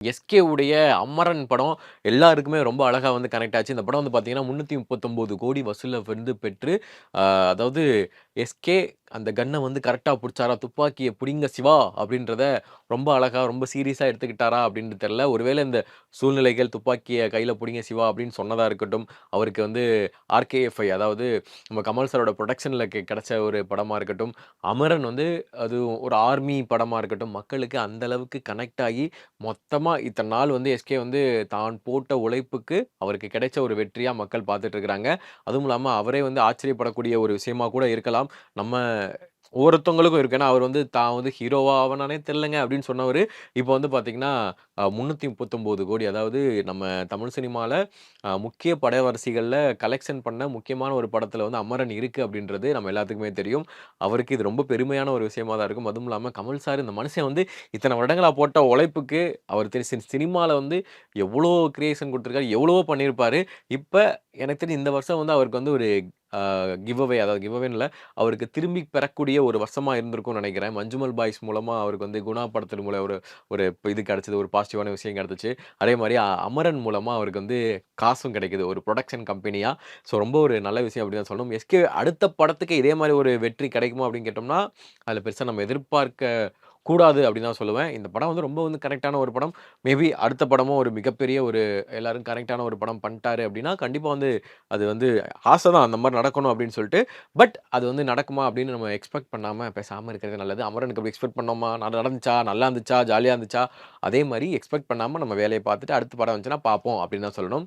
SK உடைய அமரன் படம் எல்லாருக்குமே ரொம்ப அழகா வந்து கனெக்ட் ஆச்சு. இந்த படம் வந்து பார்த்தீங்கன்னா, 339 கோடி வசூல வந்து பெற்று, அ அதாவது எஸ்கே அந்த கன்ன வந்து கரெக்ட்டா புடிச்சாரா, "துப்பாக்கிய புடிங்க சிவா" அப்படின்றத ரொம்ப அழகா, ரொம்ப சீரியஸா எடுத்துக்கிட்டாரா அப்படின்னு தெரியல. ஒருவேளை இந்த சூழ்நிலைகள் "துப்பாக்கிய கையில புடிங்க சிவா" அப்படின்னு சொன்னதா இருக்கட்டும், அவருக்கு வந்து ஆர்கேஎஃப்ஐ அதாவது நம்ம கமல் சாரோட புரொடக்ஷன்ல கிடைச்ச ஒரு படமா இருக்கட்டும், அமரன் வந்து அது ஒரு ஆர்மி படமா இருக்கட்டும், மக்களுக்கு அந்த அளவுக்கு கனெக்ட் ஆகி மொத்தமா இத்தன நாள் வந்து எஸ்கே வந்து தான் போட்ட உழைப்புக்கு அவருக்கு கிடைச்ச ஒரு வெற்றியா மக்கள் பார்த்துட்டு இருக்கிறாங்க. அதுவும் இல்லாம அவரே வந்து ஆச்சரியப்படக்கூடிய ஒரு விஷயமா கூட இருக்கலாம். நம்ம ஒவ்வொருத்தவங்களுக்கும் இருக்கு. ஏன்னா, அவர் வந்து தான் வந்து ஹீரோவா ஆவேனானே தெரியலங்க அப்படின்னு சொன்னவரு, இப்போ வந்து பார்த்தீங்கன்னா, 339 கோடி அதாவது நம்ம தமிழ் சினிமால முக்கிய படவரிசைகள்ல கலெக்ஷன் பண்ண முக்கியமான ஒரு படத்துல வந்து அமரன் இருக்கு அப்படின்றது நம்ம எல்லாத்துக்குமே தெரியும். அவருக்கு இது ரொம்ப பெருமையான ஒரு விஷயமா தான் இருக்கும். அதுவும் இல்லாம கமல் சார் இந்த மனுஷன் வந்து இத்தன வருடங்களா போட்ட உழைப்புக்கு அவர் சினிமால வந்து எவ்வளோ கிரியேஷன் குடுத்துருக்காரு, எவ்வளவோ பண்ணியிருப்பாரு. இப்ப எனக்கு தெரிஞ்சு இந்த வருஷம் வந்து அவருக்கு வந்து ஒரு கிவ் அவே அதாவது கிவ் அவேன்னு இல்ல. அவருக்கு திரும்பி பெறக்கூடிய ஒரு வருஷமா இருந்திருக்கும்னு நெனைக்கிறேன். மஞ்சுமல் பாய்ஸ் மூலமா அவருக்கு வந்து குணா படத்தின் மூலம் ஒரு ஒரு இது கிடைச்சது. ஒரு பாசிட்டிவான விஷயம் கிடைச்சுச்சு. அதே மாரி அமரன் மூலமா அவருக்கு வந்து காசும் கிடைக்குது. ஒரு புரொடக்ஷன் கம்பெனியா. ஸோ ரொம்ப ஒரு நல்ல விஷயம் அப்டின்னு தான் சொல்லணும். எஸ்கே அடுத்த படத்துக்கு இதே மாரி ஒரு வெற்றி கிடைக்குமா அப்டின்னு கேட்டோம்னா, அதில பெருசா நம்ம எதிர்பார்க்க கூடாது அப்டின்னு தான் சொல்லுவேன். இந்த படம் வந்து ரொம்ப வந்து கனெக்ட்டான ஒரு படம். மேபி அடுத்த படமும் ஒரு மிகப்பெரிய ஒரு எல்லாரும் கனெக்ட்டான ஒரு படம் பண்ணிட்டாரு அப்டின்னா, கண்டிப்பா வந்து அது வந்து ஆசை தான் அந்த மாரி நடக்கணும் அப்டின்னு சொல்ட்டு. பட் அது வந்து நடக்குமா அப்டின்னு நம்ம எக்ஸ்பெக்ட் பண்ணாம பேசாம இருக்கிறது நல்லது. அமரனுக்கு அப்டி எக்ஸ்பெக்ட் பண்ணோமா? நடந்துச்சா? நல்லா இருந்துச்சா? ஜாலியா இருந்துச்சா? அதே மாரி எக்ஸ்பெக்ட் பண்ணாம நம்ம வேலைய பார்த்துட்டு அடுத்த படம் வந்துச்சுன்னா பார்ப்போம் அப்டின்னு தான் சொல்லணும்.